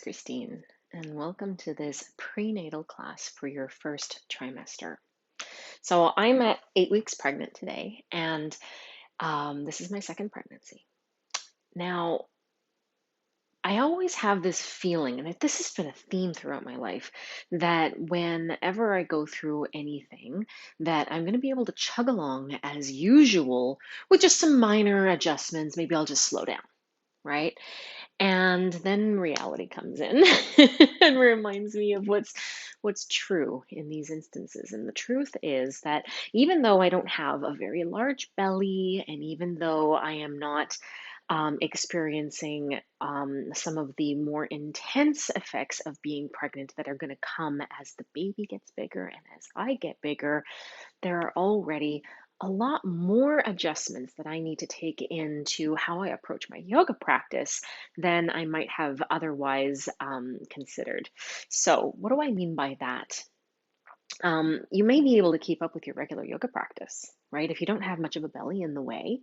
Christine, and welcome to this prenatal class for your first trimester. So, I'm at 8 weeks pregnant today, and this is my second pregnancy. Now, I always have this feeling, and this has been a theme throughout my life, that whenever I go through anything, that I'm going to be able to chug along as usual with just some minor adjustments. Maybe I'll just slow down, right? And then reality comes in and reminds me of what's true in these instances. And the truth is that even though I don't have a very large belly, and even though I am not experiencing some of the more intense effects of being pregnant that are going to come as the baby gets bigger and as I get bigger, there are already a lot more adjustments that I need to take into how I approach my yoga practice than I might have otherwise considered. So, what do I mean by that? You may be able to keep up with your regular yoga practice, right? If you don't have much of a belly in the way,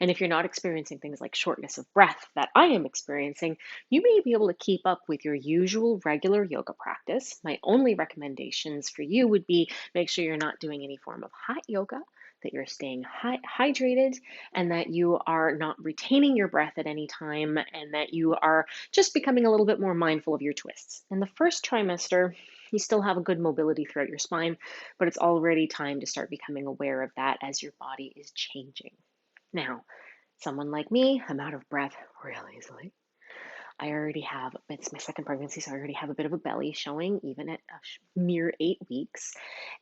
and if you're not experiencing things like shortness of breath that I am experiencing, you may be able to keep up with your usual regular yoga practice. My only recommendations for you would be make sure you're not doing any form of hot yoga, that you're staying hydrated, and that you are not retaining your breath at any time, and that you are just becoming a little bit more mindful of your twists. In the first trimester, you still have a good mobility throughout your spine, but it's already time to start becoming aware of that as your body is changing. Now, someone like me, I'm out of breath really easily. It's my second pregnancy, so I already have a bit of a belly showing even at a mere 8 weeks.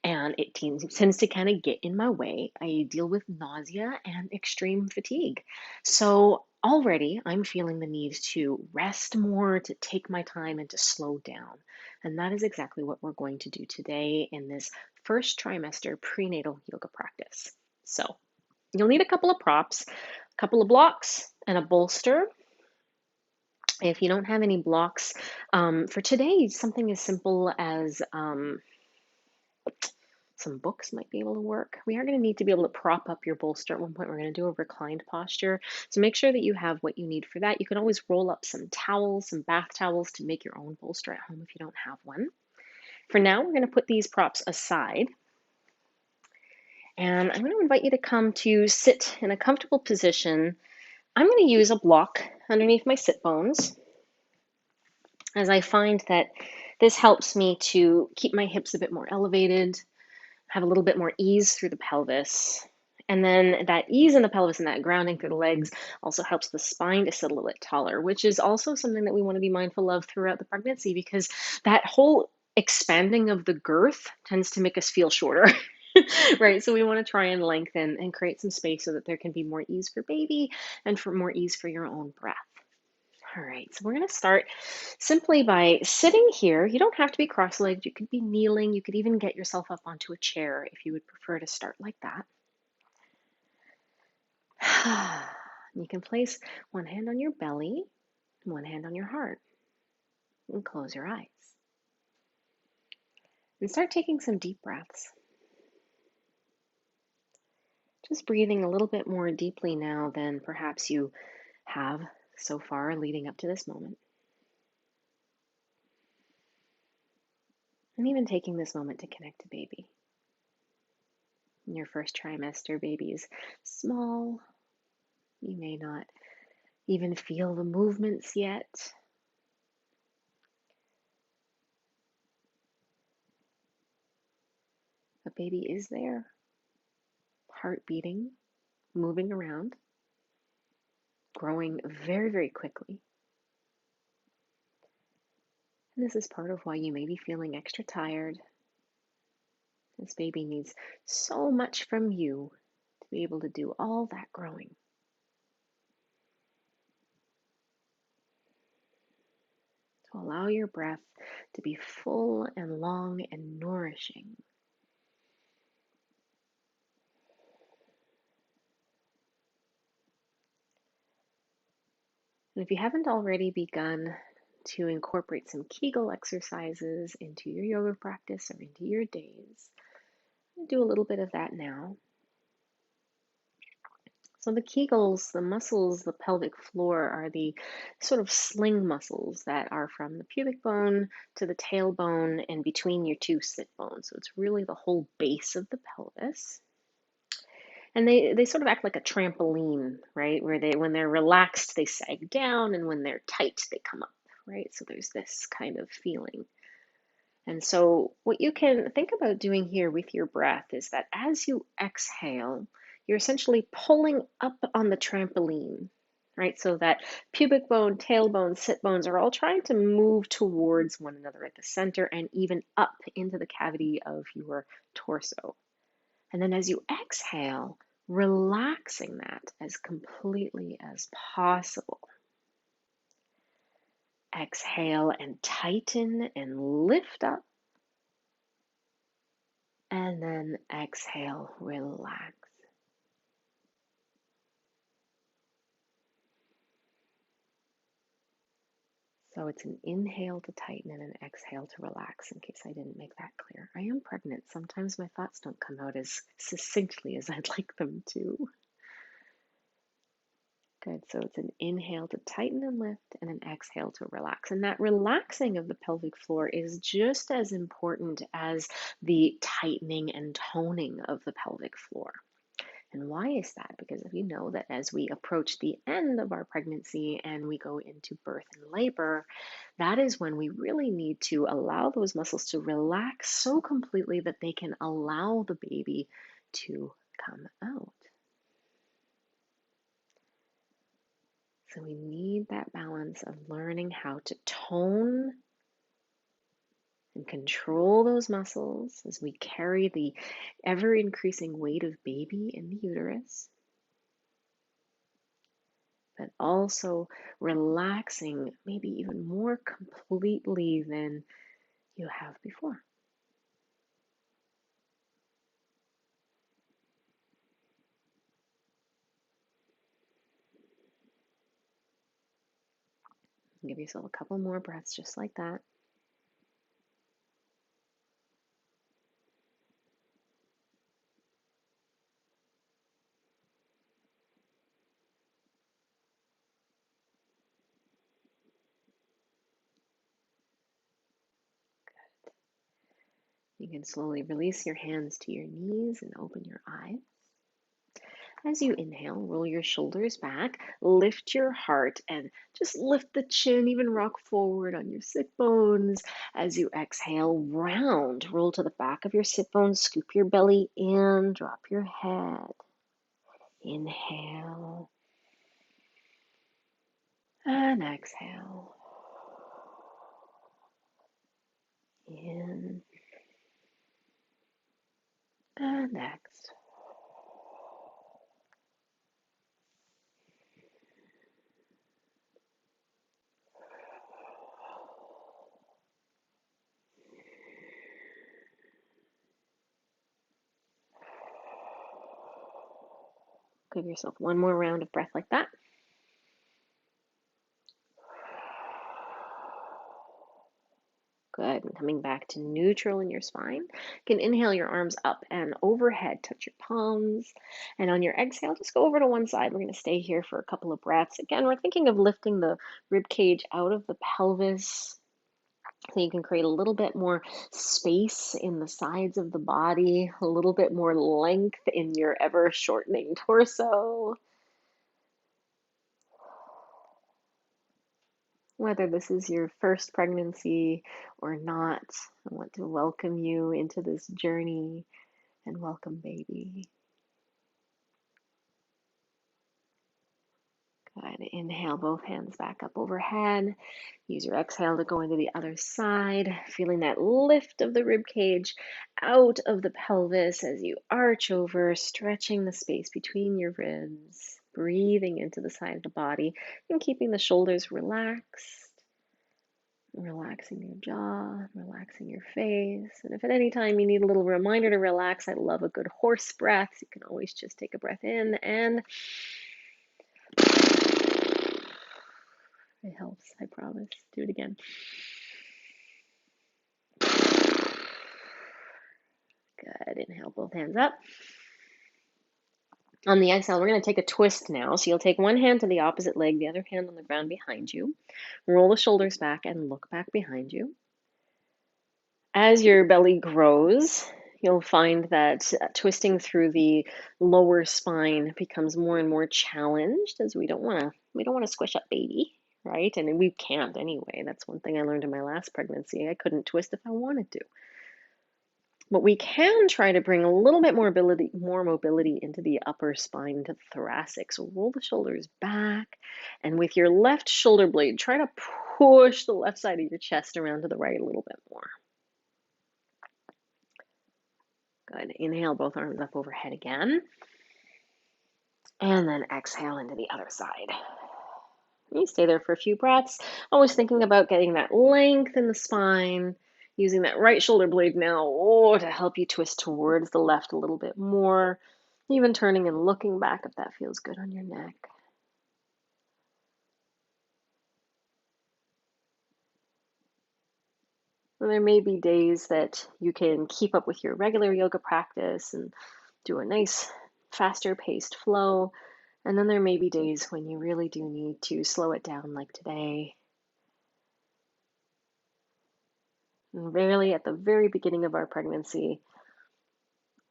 And it tends to kind of get in my way. I deal with nausea and extreme fatigue. So already I'm feeling the need to rest more, to take my time, and to slow down. And that is exactly what we're going to do today in this first trimester prenatal yoga practice. So you'll need a couple of props, a couple of blocks, and a bolster. If you don't have any blocks, for today, something as simple as some books might be able to work. We are going to need to be able to prop up your bolster at one point. We're going to do a reclined posture. So make sure that you have what you need for that. You can always roll up some towels, some bath towels to make your own bolster at home if you don't have one. For now, we're going to put these props aside. And I'm going to invite you to come to sit in a comfortable position. I'm going to use a block underneath my sit bones, as I find that this helps me to keep my hips a bit more elevated, have a little bit more ease through the pelvis. And then that ease in the pelvis and that grounding through the legs also helps the spine to sit a little bit taller, which is also something that we want to be mindful of throughout the pregnancy, because that whole expanding of the girth tends to make us feel shorter. Right, so we want to try and lengthen and create some space so that there can be more ease for baby and for more ease for your own breath. All right, so we're going to start simply by sitting here. You don't have to be cross-legged. You could be kneeling. You could even get yourself up onto a chair if you would prefer to start like that. You can place one hand on your belly, one hand on your heart, and close your eyes. And start taking some deep breaths. Just breathing a little bit more deeply now than perhaps you have so far leading up to this moment. And even taking this moment to connect to baby. In your first trimester, baby is small. You may not even feel the movements yet. But baby is there, heart beating, moving around, growing very, very quickly. And this is part of why you may be feeling extra tired. This baby needs so much from you to be able to do all that growing. So allow your breath to be full and long and nourishing. And if you haven't already begun to incorporate some Kegel exercises into your yoga practice or into your days, do a little bit of that now. So the Kegels, the muscles, the pelvic floor are the sort of sling muscles that are from the pubic bone to the tailbone and between your two sit bones. So it's really the whole base of the pelvis. And they sort of act like a trampoline, right? Where when they're relaxed, they sag down, and when they're tight, they come up, right? So there's this kind of feeling. And so, what you can think about doing here with your breath is that as you exhale, you're essentially pulling up on the trampoline, right? So that pubic bone, tailbone, sit bones are all trying to move towards one another at the center and even up into the cavity of your torso. And then as you exhale, relaxing that as completely as possible. Exhale and tighten and lift up. And then exhale, relax. So it's an inhale to tighten and an exhale to relax, in case I didn't make that clear. I am pregnant. Sometimes my thoughts don't come out as succinctly as I'd like them to. Good. So it's an inhale to tighten and lift and an exhale to relax. And that relaxing of the pelvic floor is just as important as the tightening and toning of the pelvic floor. And why is that? Because if you know that as we approach the end of our pregnancy and we go into birth and labor, that is when we really need to allow those muscles to relax so completely that they can allow the baby to come out. So we need that balance of learning how to tone and control those muscles as we carry the ever increasing weight of baby in the uterus, but also relaxing maybe even more completely than you have before. Give yourself a couple more breaths just like that. You can slowly release your hands to your knees and open your eyes. As you inhale, roll your shoulders back, lift your heart, and just lift the chin, even rock forward on your sit bones. As you exhale, round, roll to the back of your sit bones, scoop your belly in, drop your head. Inhale and exhale. In and exhale. Give yourself one more round of breath like that. Good. And coming back to neutral in your spine. You can inhale your arms up and overhead, touch your palms. And on your exhale, just go over to one side. We're going to stay here for a couple of breaths. Again, we're thinking of lifting the rib cage out of the pelvis. So you can create a little bit more space in the sides of the body, a little bit more length in your ever shortening torso. Whether this is your first pregnancy or not, I want to welcome you into this journey and welcome baby. Good. Inhale, both hands back up overhead. Use your exhale to go into the other side, feeling that lift of the rib cage out of the pelvis as you arch over, stretching the space between your ribs, breathing into the side of the body and keeping the shoulders relaxed. Relaxing your jaw, relaxing your face. And if at any time you need a little reminder to relax, I love a good horse breath. You can always just take a breath in and it helps, I promise. Do it again. Good. Inhale, both hands up. On the exhale, we're going to take a twist now. So you'll take one hand to the opposite leg, the other hand on the ground behind you. Roll the shoulders back and look back behind you. As your belly grows, you'll find that twisting through the lower spine becomes more and more challenged, as we don't want to squish up baby, right? And we can't anyway. That's one thing I learned in my last pregnancy. I couldn't twist if I wanted to. But we can try to bring a little bit more mobility into the upper spine to the thoracic. So roll the shoulders back, and with your left shoulder blade, try to push the left side of your chest around to the right a little bit more. Good. Inhale, both arms up overhead again. And then exhale into the other side. You stay there for a few breaths, always thinking about getting that length in the spine. Using that right shoulder blade now to help you twist towards the left a little bit more. Even turning and looking back if that feels good on your neck. And there may be days that you can keep up with your regular yoga practice and do a nice, faster paced flow. And then there may be days when you really do need to slow it down, like today. And really, at the very beginning of our pregnancy,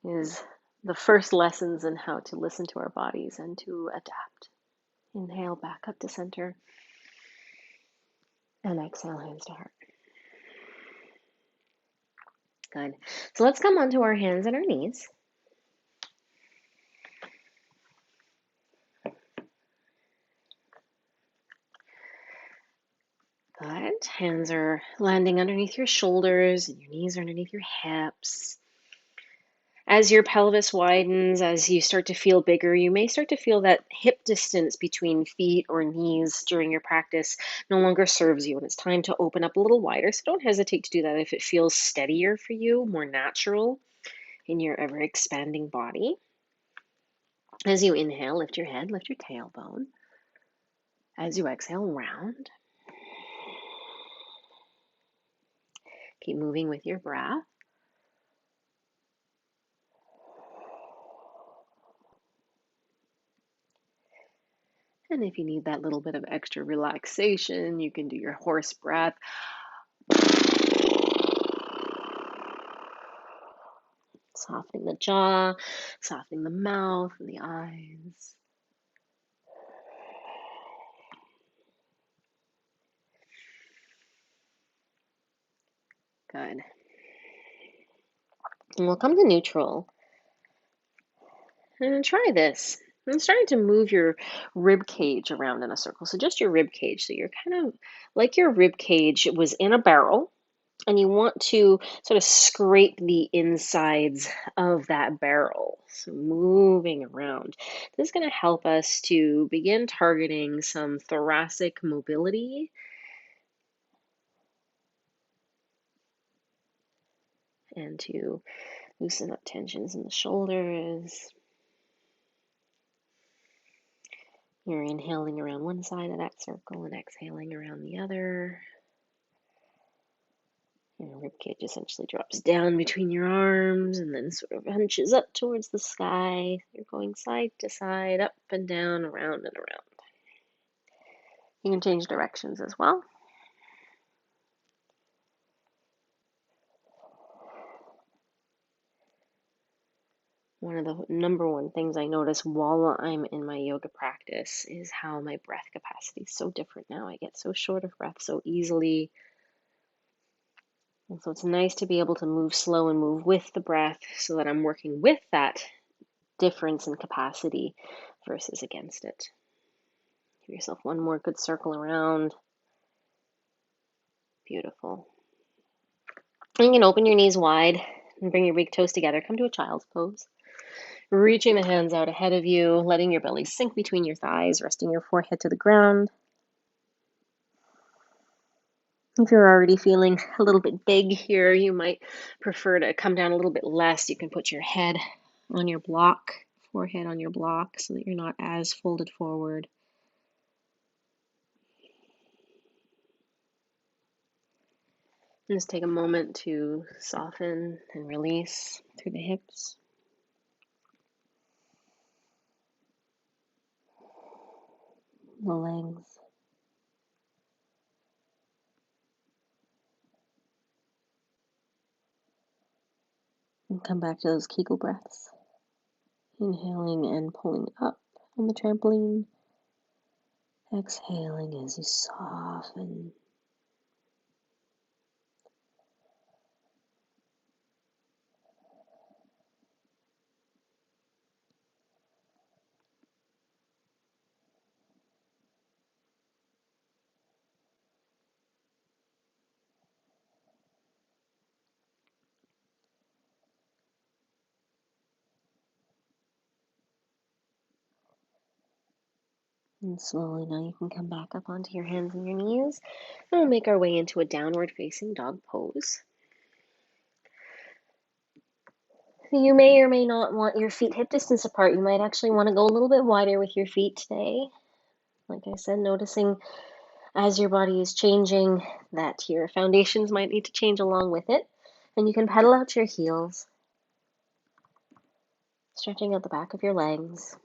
is the first lessons in how to listen to our bodies and to adapt. Inhale back up to center. And exhale, hands to heart. Good. So let's come onto our hands and our knees. Good. Hands are landing underneath your shoulders and your knees are underneath your hips. As your pelvis widens, as you start to feel bigger, you may start to feel that hip distance between feet or knees during your practice no longer serves you, and it's time to open up a little wider. So don't hesitate to do that if it feels steadier for you, more natural in your ever expanding body. As you inhale, lift your head, lift your tailbone. As you exhale, round. Keep moving with your breath. And if you need that little bit of extra relaxation, you can do your horse breath. Softening the jaw, softening the mouth and the eyes. Good. And we'll come to neutral. And try this. I'm starting to move your rib cage around in a circle. So just your rib cage. So you're kind of like your rib cage was in a barrel, and you want to sort of scrape the insides of that barrel. So moving around. This is going to help us to begin targeting some thoracic mobility and to loosen up tensions in the shoulders. You're inhaling around one side of that circle and exhaling around the other. Your ribcage essentially drops down between your arms and then sort of hunches up towards the sky. You're going side to side, up and down, around and around. You can change directions as well. One of the number one things I notice while I'm in my yoga practice is how my breath capacity is so different now. I get so short of breath so easily. And so it's nice to be able to move slow and move with the breath so that I'm working with that difference in capacity versus against it. Give yourself one more good circle around. Beautiful. And you can open your knees wide and bring your big toes together. Come to a child's pose. Reaching the hands out ahead of you, letting your belly sink between your thighs, resting your forehead to the ground. If you're already feeling a little bit big here, you might prefer to come down a little bit less. You can put your head on your block, forehead on your block, so that you're not as folded forward. And just take a moment to soften and release through the hips. the legs. And come back to those Kegel breaths. Inhaling and pulling up on the trampoline. Exhaling as you soften. And slowly now you can come back up onto your hands and your knees. And we'll make our way into a downward facing dog pose. You may or may not want your feet hip distance apart. You might actually want to go a little bit wider with your feet today. Like I said, noticing as your body is changing that your foundations might need to change along with it. And you can pedal out your heels, stretching out the back of your legs.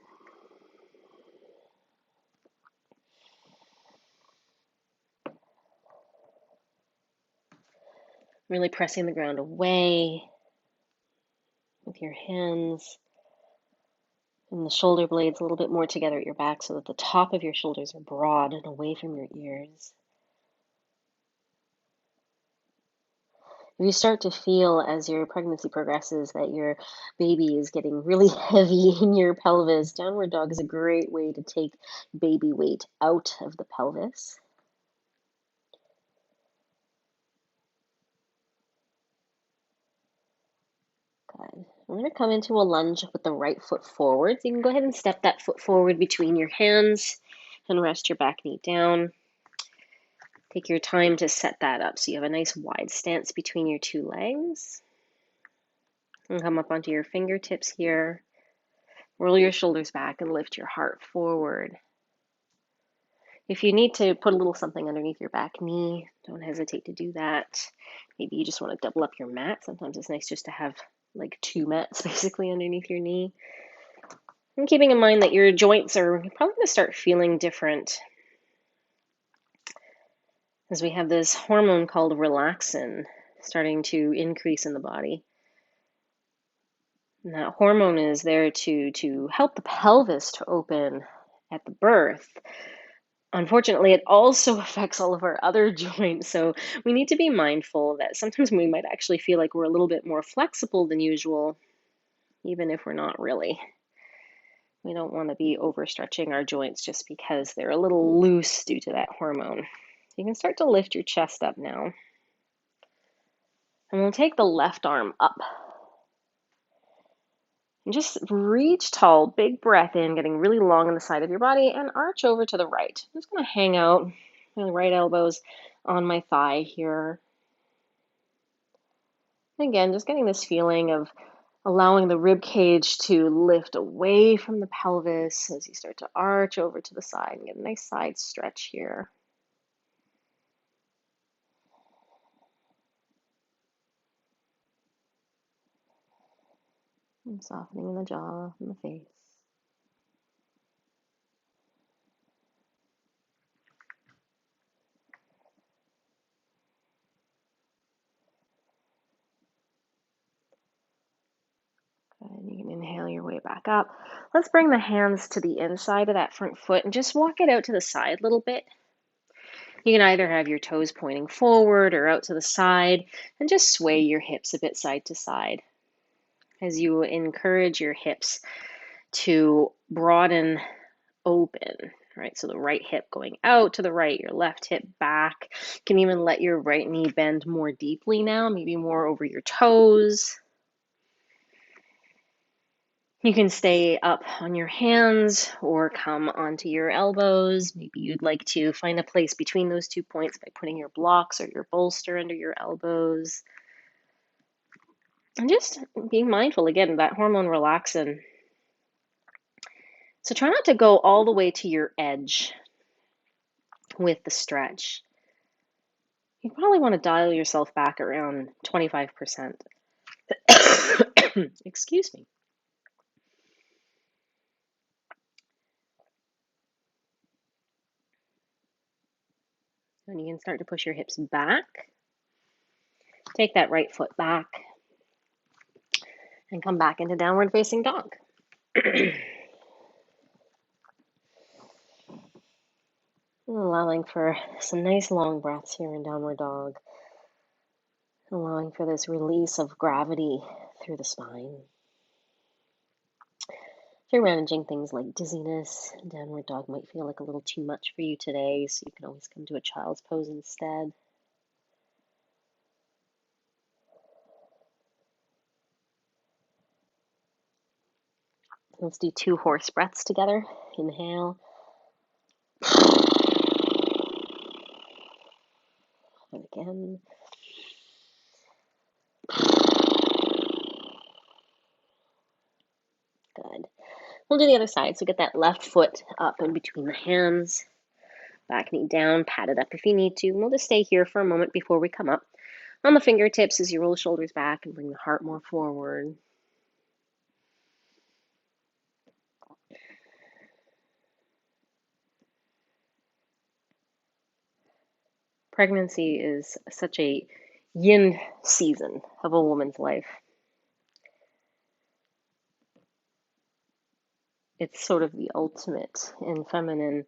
Really pressing the ground away with your hands and the shoulder blades a little bit more together at your back so that the top of your shoulders are broad and away from your ears. If you start to feel as your pregnancy progresses that your baby is getting really heavy in your pelvis, downward dog is a great way to take baby weight out of the pelvis. Good. We're going to come into a lunge with the right foot forward. So you can go ahead and step that foot forward between your hands and rest your back knee down. Take your time to set that up so you have a nice wide stance between your two legs. And come up onto your fingertips here. Roll your shoulders back and lift your heart forward. If you need to put a little something underneath your back knee, don't hesitate to do that. Maybe you just want to double up your mat. Sometimes it's nice just to have like two mats basically underneath your knee. And keeping in mind that your joints are probably going to start feeling different as we have this hormone called relaxin starting to increase in the body. And that hormone is there to help the pelvis to open at the birth. Unfortunately, it also affects all of our other joints, so we need to be mindful that sometimes we might actually feel like we're a little bit more flexible than usual, even if we're not really. We don't want to be overstretching our joints just because they're a little loose due to that hormone. You can start to lift your chest up now. And we'll take the left arm up. And just reach tall, big breath in, getting really long on the side of your body, and arch over to the right. I'm just going to hang out my right elbows on my thigh here. Again, just getting this feeling of allowing the rib cage to lift away from the pelvis as you start to arch over to the side and get a nice side stretch here. And softening in the jaw and the face. And you can inhale your way back up. Let's bring the hands to the inside of that front foot and just walk it out to the side a little bit. You can either have your toes pointing forward or out to the side and just sway your hips a bit side to side as you encourage your hips to broaden open, right? So the right hip going out to the right, your left hip back. You can even let your right knee bend more deeply now, maybe more over your toes. You can stay up on your hands or come onto your elbows. Maybe you'd like to find a place between those 2 points by putting your blocks or your bolster under your elbows. And just being mindful, again, that hormone relaxin. So try not to go all the way to your edge with the stretch. You probably want to dial yourself back around 25%. Excuse me. And you can start to push your hips back. Take that right foot back and come back into downward facing dog. Allowing for some nice long breaths here in downward dog. Allowing for this release of gravity through the spine. If you're managing things like dizziness, downward dog might feel like a little too much for you today, so you can always come to a child's pose instead. Let's do 2 horse breaths together. Inhale. And again. Good. We'll do the other side. So get that left foot up in between the hands. Back knee down, pat it up if you need to. And we'll just stay here for a moment before we come up. On the fingertips as you roll the shoulders back and bring the heart more forward. Pregnancy is such a yin season of a woman's life. It's sort of the ultimate in feminine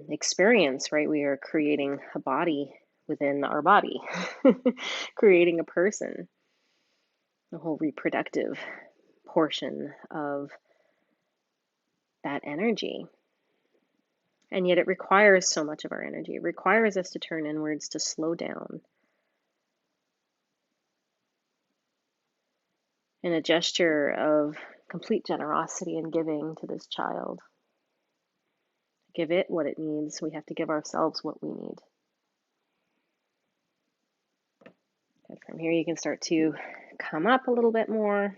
experience, right? We are creating a body within our body, creating a person, the whole reproductive portion of that energy. And yet it requires so much of our energy. It requires us to turn inwards, to slow down. In a gesture of complete generosity and giving to this child. Give it what it needs. We have to give ourselves what we need. And from here, you can start to come up a little bit more.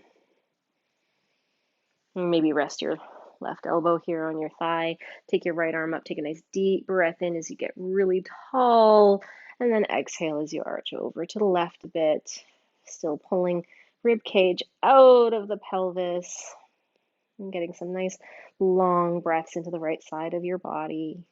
Maybe rest your left elbow here on your thigh. Take your right arm up. Take a nice deep breath in as you get really tall. And then exhale as you arch over to the left a bit. Still pulling rib cage out of the pelvis. And getting some nice long breaths into the right side of your body.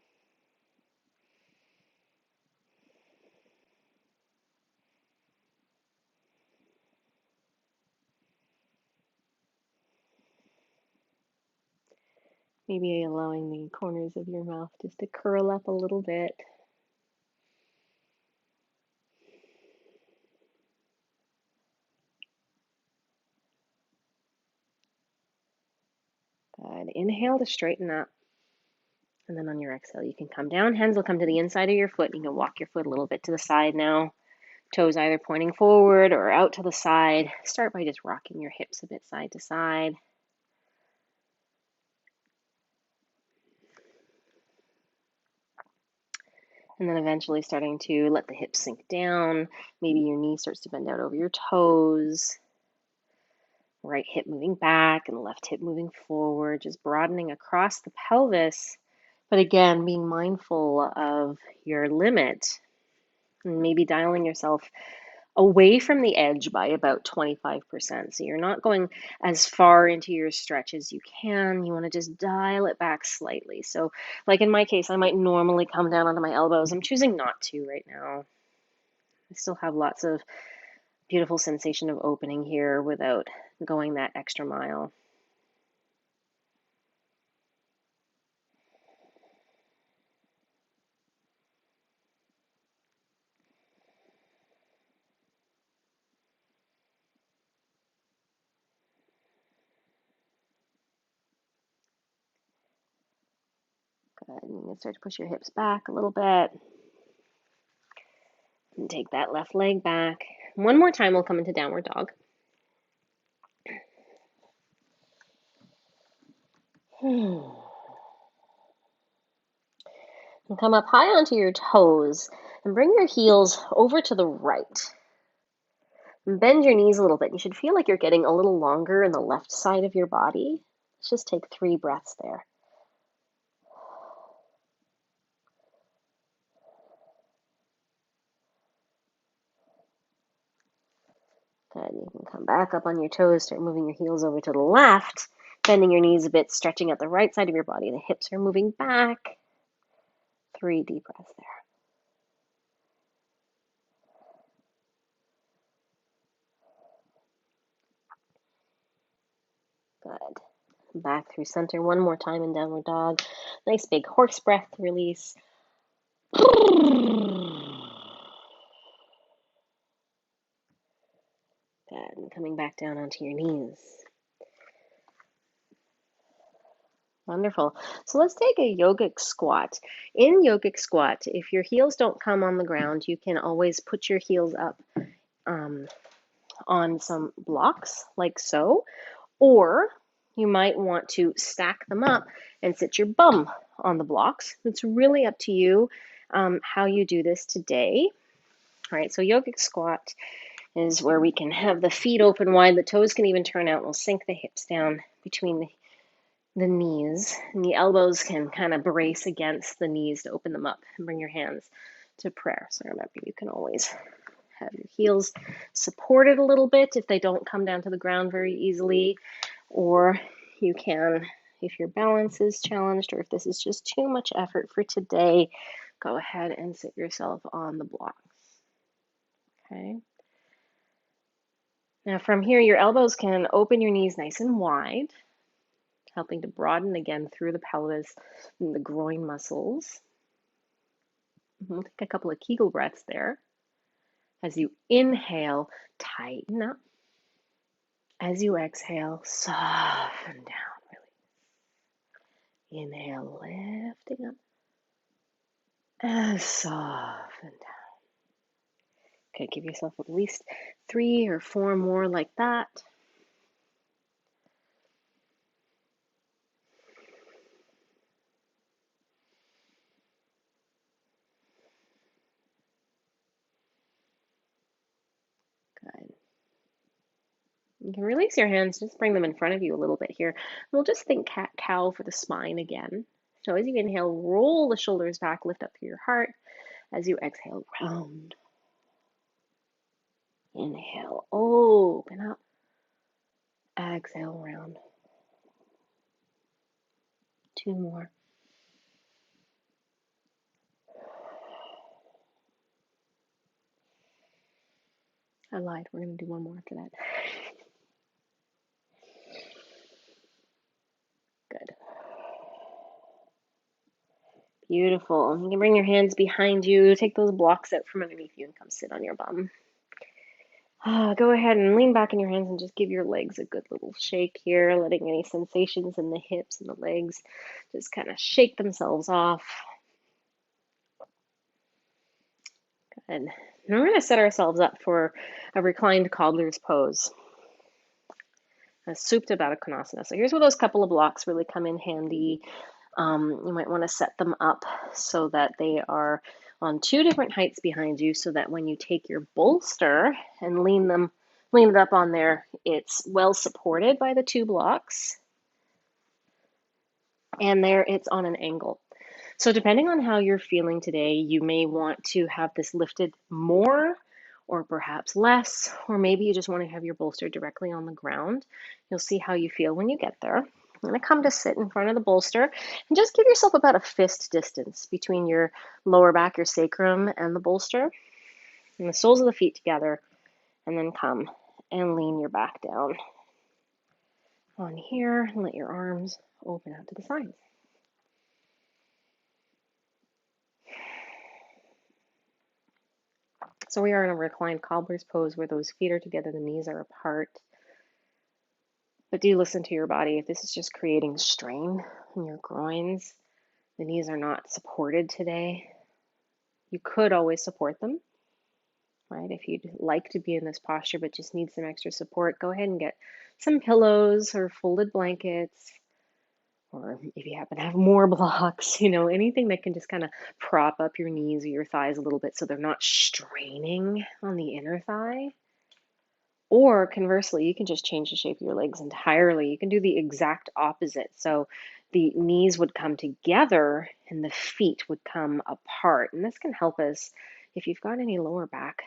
Maybe allowing the corners of your mouth just to curl up a little bit. Good. Inhale to straighten up. And then on your exhale, you can come down. Hands will come to the inside of your foot. You can walk your foot a little bit to the side now. Toes either pointing forward or out to the side. Start by just rocking your hips a bit side to side. And then eventually starting to let the hips sink down. Maybe your knee starts to bend out over your toes. Right hip moving back and left hip moving forward, just broadening across the pelvis. But again, being mindful of your limit and maybe dialing yourself away from the edge by about 25%. So you're not going as far into your stretch as you can. You want to just dial it back slightly. So like in my case, I might normally come down onto my elbows. I'm choosing not to right now. I still have lots of beautiful sensation of opening here without going that extra mile. Good. And you can start to push your hips back a little bit. And take that left leg back. One more time, we'll come into downward dog. And come up high onto your toes and bring your heels over to the right. And bend your knees a little bit. You should feel like you're getting a little longer in the left side of your body. Let's just take 3 breaths there. Good. You can come back up on your toes, start moving your heels over to the left, bending your knees a bit, stretching out the right side of your body. The hips are moving back. 3 deep breaths there. Back through center one more time in downward dog. Nice big horse breath release. Good. And coming back down onto your knees. Wonderful. So let's take a yogic squat. In yogic squat, if your heels don't come on the ground, you can always put your heels up on some blocks like so, or you might want to stack them up and sit your bum on the blocks. It's really up to you how you do this today. All right, so yogic squat is where we can have the feet open wide, the toes can even turn out. We'll sink the hips down between the knees, and the elbows can kind of brace against the knees to open them up, and bring your hands to prayer. So remember, you can always have your heels supported a little bit if they don't come down to the ground very easily, or you can, if your balance is challenged or if this is just too much effort for today, go ahead and sit yourself on the blocks. Okay. Now from here, your elbows can open your knees nice and wide, helping to broaden again through the pelvis and the groin muscles. We'll take a couple of Kegel breaths there. As you inhale, tighten up. As you exhale, soften down, release. Inhale, lifting up. And soften down. Okay, give yourself at least 3 or 4 more like that. Good. You can release your hands, just bring them in front of you a little bit here. We'll just think cat-cow for the spine again. So as you inhale, roll the shoulders back, lift up through your heart. As you exhale, round. Inhale, open up. Exhale, round. 2 more. I lied. We're going to do 1 more after that. Good. Beautiful. You can bring your hands behind you. Take those blocks out from underneath you and come sit on your bum. Go ahead and lean back in your hands and just give your legs a good little shake here, letting any sensations in the hips and the legs just kind of shake themselves off. Good. Now we're going to set ourselves up for a reclined cobbler's pose, a Supta Baddha Konasana. So here's where those couple of blocks really come in handy. You might want to set them up so that they are on 2 different heights behind you, so that when you take your bolster and lean it up on there, it's well supported by the 2 blocks, and there it's on an angle. So depending on how you're feeling today, you may want to have this lifted more or perhaps less, or maybe you just want to have your bolster directly on the ground. You'll see how you feel when you get there. I'm going to come to sit in front of the bolster and just give yourself about a fist distance between your lower back, your sacrum, and the bolster, and the soles of the feet together, and then come and lean your back down on here and let your arms open out to the sides. So we are in a reclined cobbler's pose where those feet are together, the knees are apart. But do listen to your body. If this is just creating strain in your groins, the knees are not supported today, you could always support them, right? If you'd like to be in this posture but just need some extra support, go ahead and get some pillows or folded blankets, or if you happen to have more blocks, anything that can just kind of prop up your knees or your thighs a little bit so they're not straining on the inner thigh. Or conversely, you can just change the shape of your legs entirely. You can do the exact opposite. So the knees would come together and the feet would come apart. And this can help us if you've got any lower back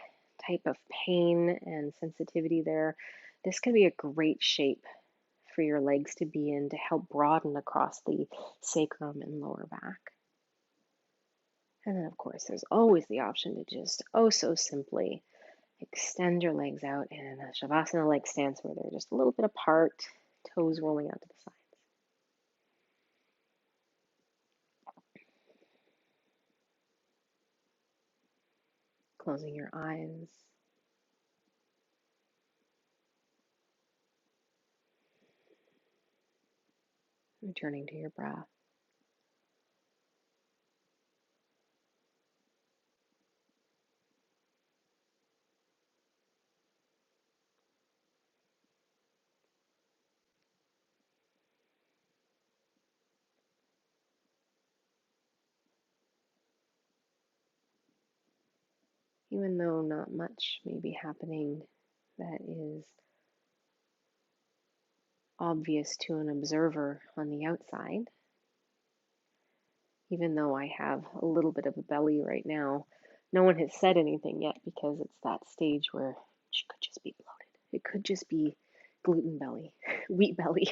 type of pain and sensitivity there. This can be a great shape for your legs to be in to help broaden across the sacrum and lower back. And then, of course, there's always the option to just, so simply extend your legs out in a Shavasana-like stance where they're just a little bit apart, toes rolling out to the sides. closing your eyes, returning to your breath. Even though not much may be happening that is obvious to an observer on the outside, even though I have a little bit of a belly right now, no one has said anything yet because it's that stage where she could just be bloated. It could just be gluten belly, wheat belly,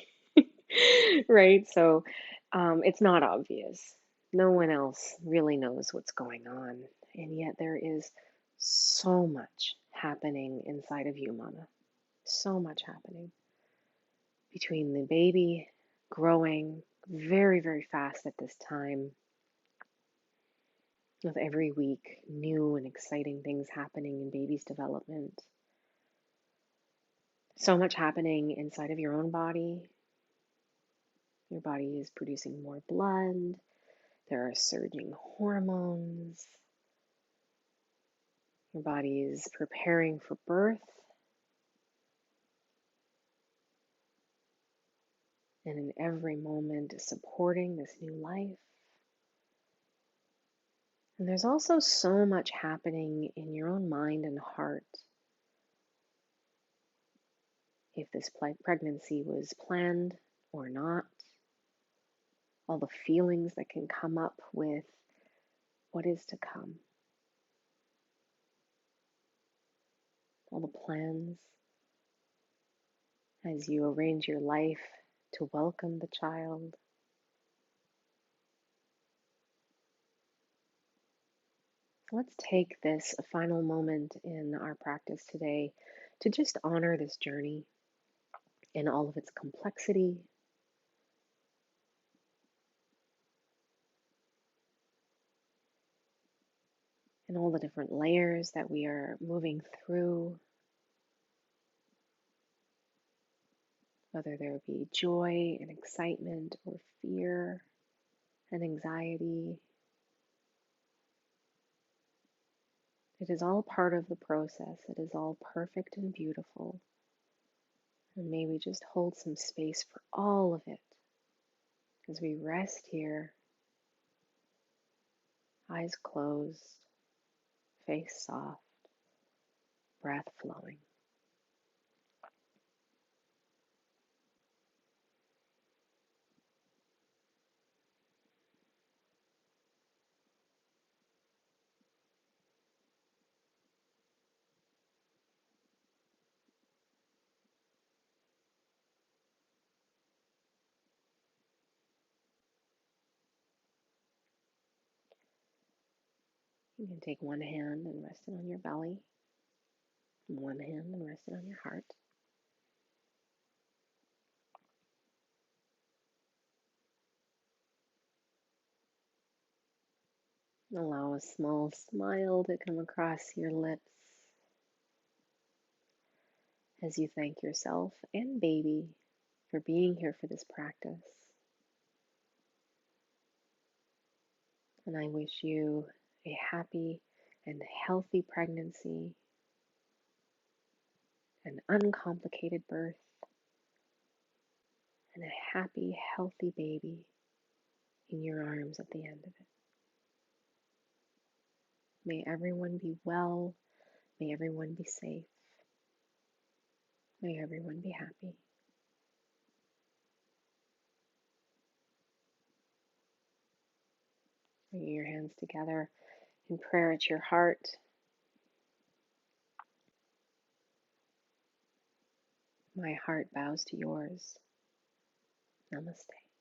right? So it's not obvious. No one else really knows what's going on. And yet there is so much happening inside of you, Mama. So much happening between the baby growing very, very fast at this time, with every week new and exciting things happening in baby's development. So much happening inside of your own body. Your body is producing more blood. There are surging hormones. Your body is preparing for birth. And in every moment supporting this new life. And there's also so much happening in your own mind and heart. If this pregnancy was planned or not, all the feelings that can come up with what is to come, all the plans as you arrange your life to welcome the child. Let's take this final moment in our practice today to just honor this journey in all of its complexity, and all the different layers that we are moving through, whether there be joy and excitement or fear and anxiety. It is all part of the process. It is all perfect and beautiful. And may we just hold some space for all of it as we rest here, eyes closed, face soft, breath flowing. You can take one hand and rest it on your belly, and one hand and rest it on your heart. Allow a small smile to come across your lips as you thank yourself and baby for being here for this practice. And I wish you a happy and healthy pregnancy, an uncomplicated birth, and a happy, healthy baby in your arms at the end of it. May everyone be well. May everyone be safe. May everyone be happy. Bring your hands together in prayer at your heart. My heart bows to yours. Namaste.